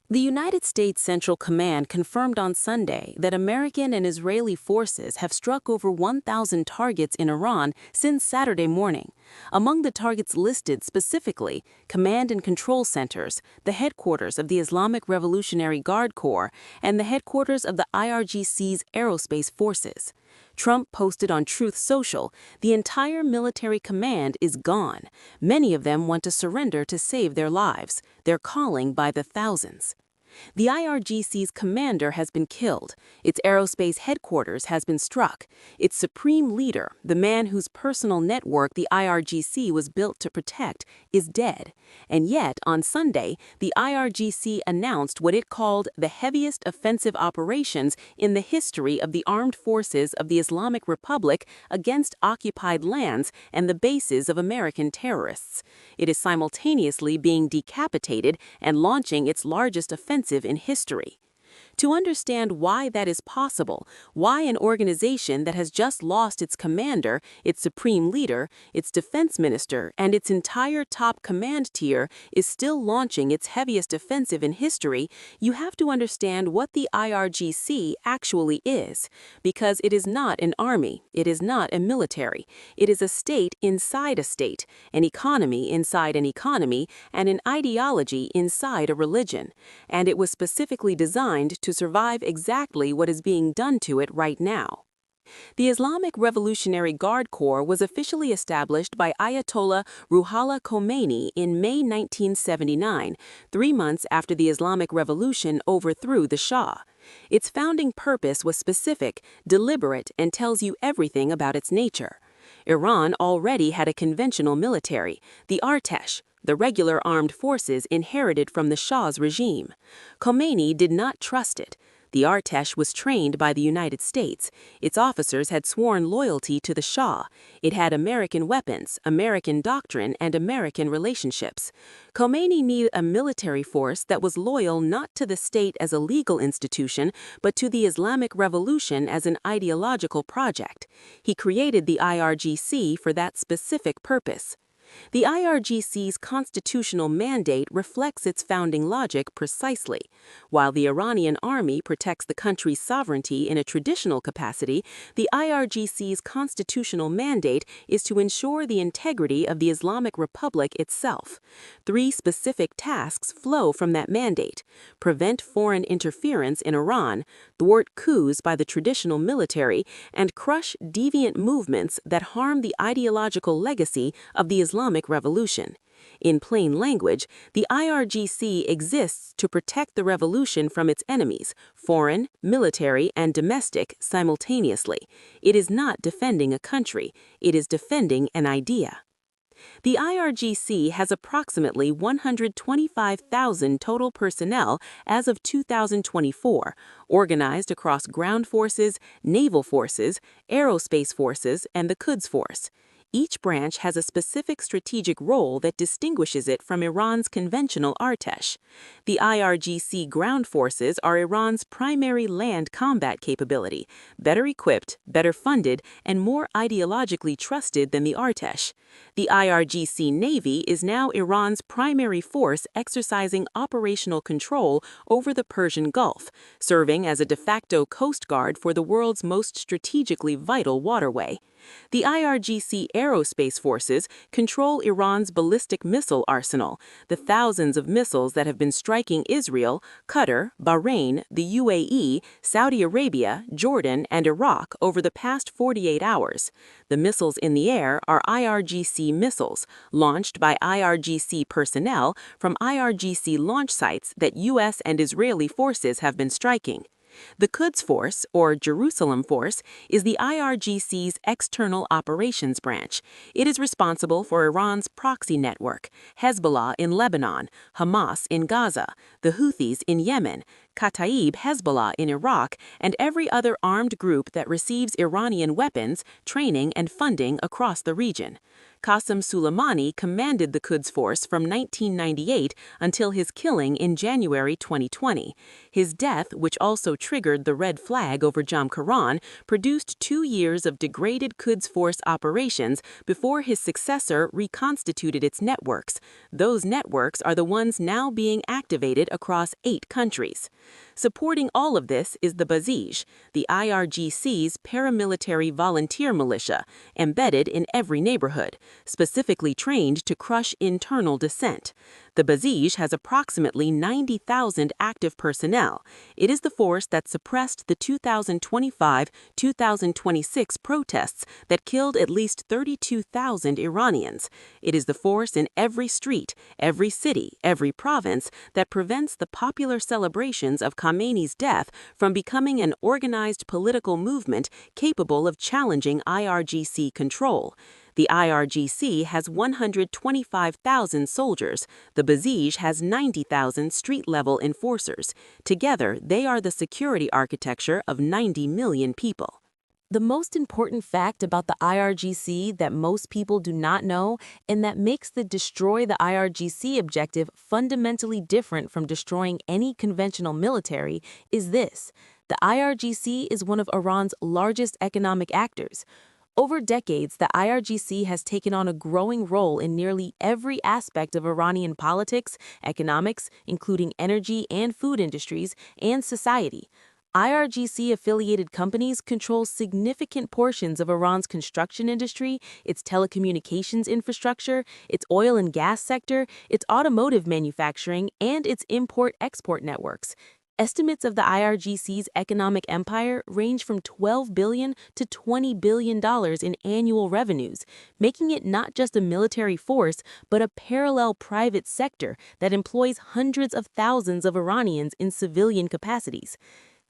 The United States Central Command confirmed on Sunday that American and Israeli forces have struck over 1,000 targets in Iran since Saturday morning. Among the targets listed specifically, command and control centers, the headquarters of the Islamic Revolutionary Guard Corps, and the headquarters of the IRGC's aerospace forces. Trump posted on Truth Social, "The entire military command is gone. Many of them want to surrender to save their lives. They're calling by the thousands." The IRGC's commander has been killed. Its aerospace headquarters has been struck. Its supreme leader, the man whose personal network the IRGC was built to protect, is dead. And yet, on Sunday, the IRGC announced what it called the heaviest offensive operations in the history of the armed forces of the Islamic Republic against occupied lands and the bases of American terrorists. It is simultaneously being decapitated and launching its largest offensive in history. To understand why that is possible, why an organization that has just lost its commander, its supreme leader, its defense minister, and its entire top command tier is still launching its heaviest offensive in history, you have to understand what the IRGC actually is. Because it is not an army, it is not a military, it is a state inside a state, an economy inside an economy, and an ideology inside a religion. And it was specifically designed to survive exactly what is being done to it right now. The Islamic Revolutionary Guard Corps was officially established by Ayatollah Ruhollah Khomeini in May 1979, 3 months after the Islamic Revolution overthrew the Shah. Its founding purpose was specific, deliberate, and tells you everything about its nature. Iran already had a conventional military, the Artesh, the regular armed forces inherited from the Shah's regime. Khomeini did not trust it. The Artesh was trained by the United States. Its officers had sworn loyalty to the Shah. It had American weapons, American doctrine, and American relationships. Khomeini needed a military force that was loyal not to the state as a legal institution, but to the Islamic Revolution as an ideological project. He created the IRGC for that specific purpose. The IRGC's constitutional mandate reflects its founding logic precisely. While the Iranian army protects the country's sovereignty in a traditional capacity, the IRGC's constitutional mandate is to ensure the integrity of the Islamic Republic itself. 3 specific tasks flow from that mandate: prevent foreign interference in Iran, thwart coups by the traditional military, and crush deviant movements that harm the ideological legacy of the Islamic Revolution. In plain language, the IRGC exists to protect the revolution from its enemies, foreign, military, and domestic, simultaneously. It is not defending a country, it is defending an idea. The IRGC has approximately 125,000 total personnel as of 2024, organized across ground forces, naval forces, aerospace forces, and the Quds Force. Each branch has a specific strategic role that distinguishes it from Iran's conventional Artesh. The IRGC ground forces are Iran's primary land combat capability, better equipped, better funded, and more ideologically trusted than the Artesh. The IRGC Navy is now Iran's primary force exercising operational control over the Persian Gulf, serving as a de facto coast guard for the world's most strategically vital waterway. The IRGC aerospace forces control Iran's ballistic missile arsenal, the thousands of missiles that have been striking Israel, Qatar, Bahrain, the UAE, Saudi Arabia, Jordan, and Iraq over the past 48 hours. The missiles in the air are IRGC missiles, launched by IRGC personnel from IRGC launch sites that U.S. and Israeli forces have been striking. The Quds Force, or Jerusalem Force, is the IRGC's external operations branch. It is responsible for Iran's proxy network, Hezbollah in Lebanon, Hamas in Gaza, the Houthis in Yemen, Kataib Hezbollah in Iraq, and every other armed group that receives Iranian weapons, training, and funding across the region. Qasem Soleimani commanded the Quds Force from 1998 until his killing in January 2020. His death, which also triggered the red flag over Jamkaran, produced 2 years of degraded Quds Force operations before his successor reconstituted its networks. Those networks are the ones now being activated across 8 countries. Supporting all of this is the Basij, the IRGC's paramilitary volunteer militia, embedded in every neighborhood, specifically trained to crush internal dissent. The Basij has approximately 90,000 active personnel. It is the force that suppressed the 2025-2026 protests that killed at least 32,000 Iranians. It is the force in every street, every city, every province that prevents the popular celebrations of Khamenei's death from becoming an organized political movement capable of challenging IRGC control. The IRGC has 125,000 soldiers. The Basij has 90,000 street-level enforcers. Together, they are the security architecture of 90 million people. The most important fact about the IRGC that most people do not know, and that makes the destroy the IRGC objective fundamentally different from destroying any conventional military, is this: the IRGC is one of Iran's largest economic actors. Over decades, the IRGC has taken on a growing role in nearly every aspect of Iranian politics, economics, including energy and food industries, and society. IRGC-affiliated companies control significant portions of Iran's construction industry, its telecommunications infrastructure, its oil and gas sector, its automotive manufacturing, and its import-export networks. Estimates of the IRGC's economic empire range from $12 billion to $20 billion in annual revenues, making it not just a military force, but a parallel private sector that employs hundreds of thousands of Iranians in civilian capacities.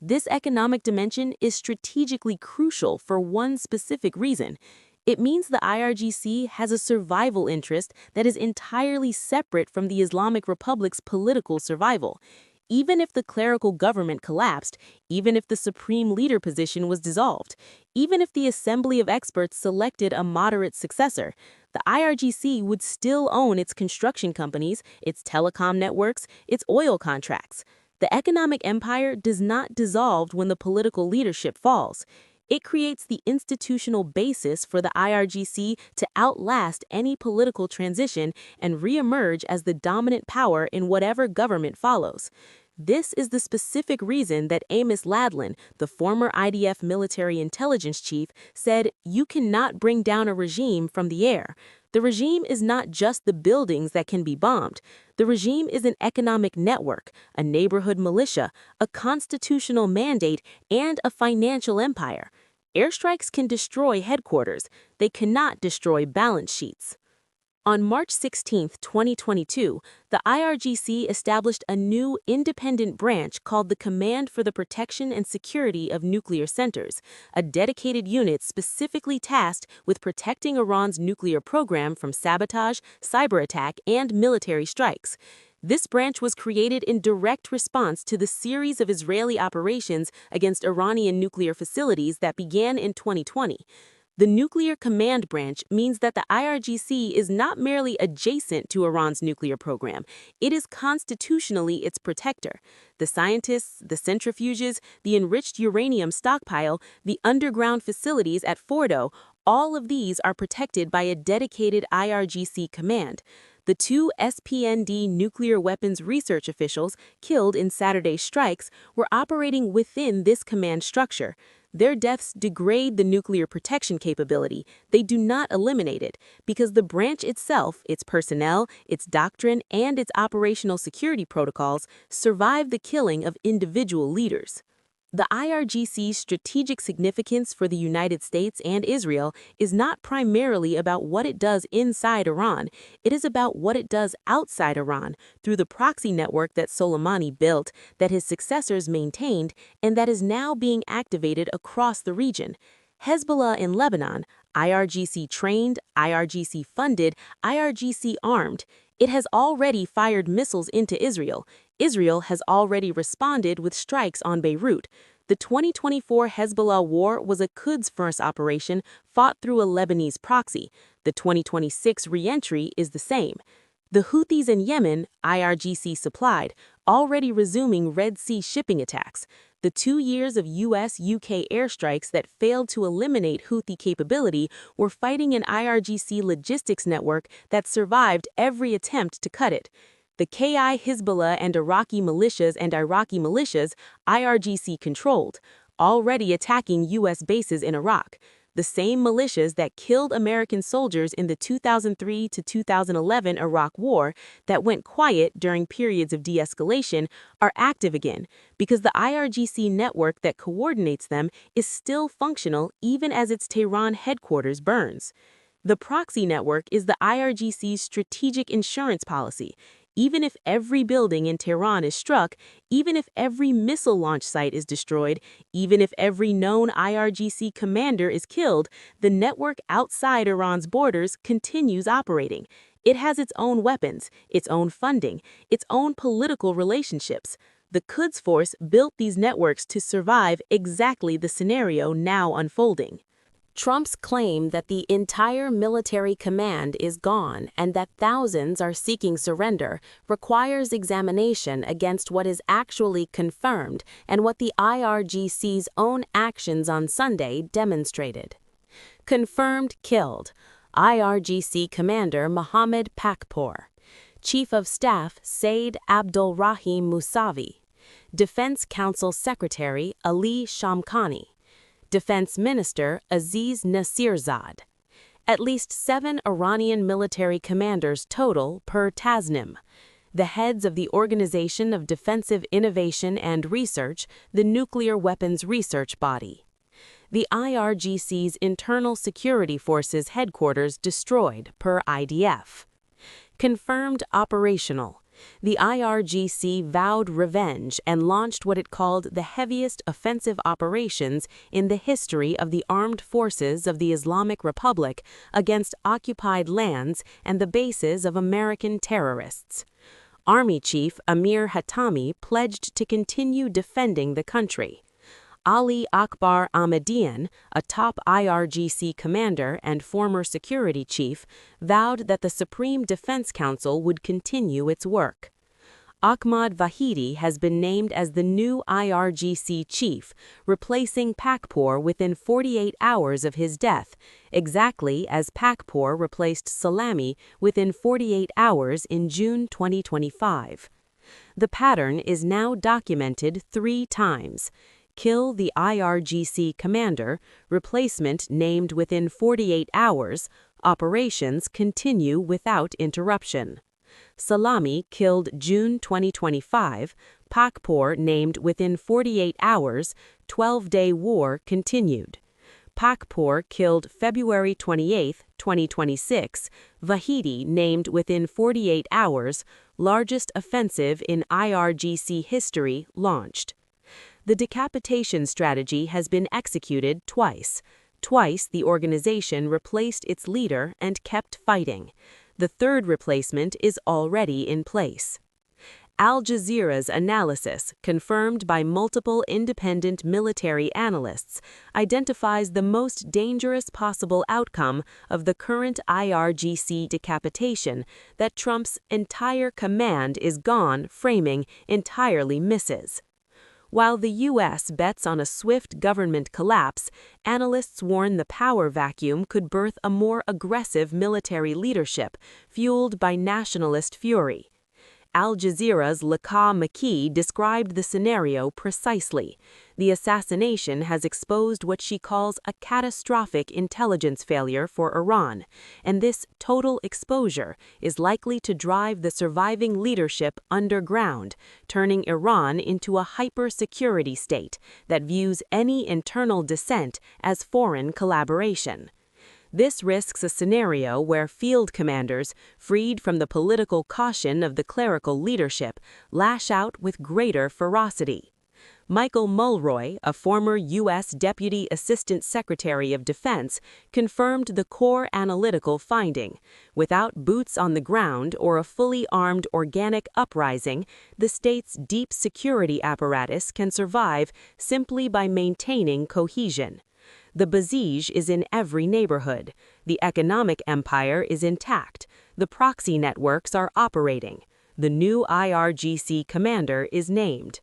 This economic dimension is strategically crucial for one specific reason. It means the IRGC has a survival interest that is entirely separate from the Islamic Republic's political survival. Even if the clerical government collapsed, even if the supreme leader position was dissolved, even if the assembly of experts selected a moderate successor, the IRGC would still own its construction companies, its telecom networks, its oil contracts. The economic empire does not dissolve when the political leadership falls. It creates the institutional basis for the IRGC to outlast any political transition and reemerge as the dominant power in whatever government follows. This is the specific reason that Amos Ladlin, the former IDF military intelligence chief, said, "You cannot bring down a regime from the air." The regime is not just the buildings that can be bombed. The regime is an economic network, a neighborhood militia, a constitutional mandate, and a financial empire. Airstrikes can destroy headquarters. They cannot destroy balance sheets. On March 16, 2022, the IRGC established a new independent branch called the Command for the Protection and Security of Nuclear Centers, a dedicated unit specifically tasked with protecting Iran's nuclear program from sabotage, cyber attack, and military strikes. This branch was created in direct response to the series of Israeli operations against Iranian nuclear facilities that began in 2020. The Nuclear Command Branch means that the IRGC is not merely adjacent to Iran's nuclear program, it is constitutionally its protector. The scientists, the centrifuges, the enriched uranium stockpile, the underground facilities at Fordo, all of these are protected by a dedicated IRGC command. The 2 SPND nuclear weapons research officials killed in Saturday's strikes were operating within this command structure. Their deaths degrade the nuclear protection capability. They do not eliminate it, because the branch itself, its personnel, its doctrine, and its operational security protocols survive the killing of individual leaders. The IRGC's strategic significance for the United States and Israel is not primarily about what it does inside Iran. It is about what it does outside Iran through the proxy network that Soleimani built, that his successors maintained, and that is now being activated across the region. Hezbollah in Lebanon, IRGC trained, IRGC funded, IRGC armed. It has already fired missiles into Israel. Israel has already responded with strikes on Beirut. The 2024 Hezbollah war was a Quds Force operation fought through a Lebanese proxy. The 2026 re-entry is the same. The Houthis in Yemen, IRGC supplied, already resuming Red Sea shipping attacks. The 2 years of U.S.-UK airstrikes that failed to eliminate Houthi capability were fighting an IRGC logistics network that survived every attempt to cut it. The KI Hezbollah and Iraqi militias IRGC controlled, already attacking U.S. bases in Iraq. The same militias that killed American soldiers in the 2003 to 2011 Iraq War, that went quiet during periods of de-escalation, are active again because the IRGC network that coordinates them is still functional even as its Tehran headquarters burns. The proxy network is the IRGC's strategic insurance policy. Even if every building in Tehran is struck, even if every missile launch site is destroyed, even if every known IRGC commander is killed, the network outside Iran's borders continues operating. It has its own weapons, its own funding, its own political relationships. The Quds Force built these networks to survive exactly the scenario now unfolding. Trump's claim that the entire military command is gone and that thousands are seeking surrender requires examination against what is actually confirmed and what the IRGC's own actions on Sunday demonstrated. Confirmed killed: IRGC Commander Mohammad Pakpour, Chief of Staff Said Abdulrahim Mousavi, Defense Council Secretary Ali Shamkhani, Defense Minister Aziz Nasirzad. At least 7 Iranian military commanders total per Tasnim. The heads of the Organization of Defensive Innovation and Research, the nuclear weapons research body. The IRGC's Internal Security Forces headquarters destroyed per IDF. Confirmed operational. The IRGC vowed revenge and launched what it called the heaviest offensive operations in the history of the armed forces of the Islamic Republic against occupied lands and the bases of American terrorists. Army Chief Amir Hatami pledged to continue defending the country. Ali Akbar Ahmadian, a top IRGC commander and former security chief, vowed that the Supreme Defense Council would continue its work. Ahmad Vahidi has been named as the new IRGC chief, replacing Pakpour within 48 hours of his death, exactly as Pakpour replaced Salami within 48 hours in June 2025. The pattern is now documented 3 times. Kill the IRGC commander, replacement named within 48 hours, operations continue without interruption. Salami killed June 2025, Pakpour named within 48 hours, 12-day war continued. Pakpour killed February 28, 2026, Vahidi named within 48 hours, largest offensive in IRGC history launched. The decapitation strategy has been executed twice. Twice the organization replaced its leader and kept fighting. The third replacement is already in place. Al Jazeera's analysis, confirmed by multiple independent military analysts, identifies the most dangerous possible outcome of the current IRGC decapitation that Trump's entire command is gone framing entirely misses. While the U.S. bets on a swift government collapse, analysts warn the power vacuum could birth a more aggressive military leadership, fueled by nationalist fury. Al Jazeera's Laqaa Maki described the scenario precisely. The assassination has exposed what she calls a catastrophic intelligence failure for Iran, and this total exposure is likely to drive the surviving leadership underground, turning Iran into a hyper-security state that views any internal dissent as foreign collaboration. This risks a scenario where field commanders, freed from the political caution of the clerical leadership, lash out with greater ferocity. Michael Mulroy, a former U.S. Deputy Assistant Secretary of Defense, confirmed the core analytical finding. Without boots on the ground or a fully armed organic uprising, the state's deep security apparatus can survive simply by maintaining cohesion. The Basij is in every neighborhood. The economic empire is intact. The proxy networks are operating. The new IRGC commander is named.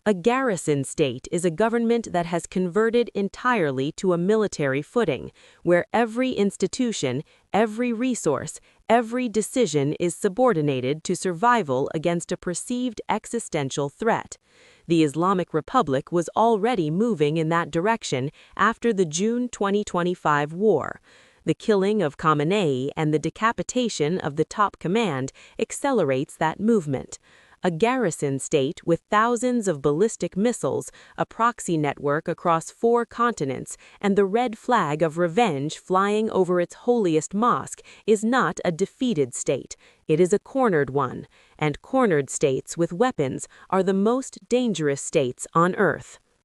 A garrison state is a government that has converted entirely to a military footing, where every institution, every resource, every decision is subordinated to survival against a perceived existential threat. The Islamic Republic was already moving in that direction after the June 2025 war. The killing of Khamenei and the decapitation of the top command accelerates that movement. A garrison state with thousands of ballistic missiles, a proxy network across 4 continents, and the red flag of revenge flying over its holiest mosque is not a defeated state. It is a cornered one, and cornered states with weapons are the most dangerous states on earth.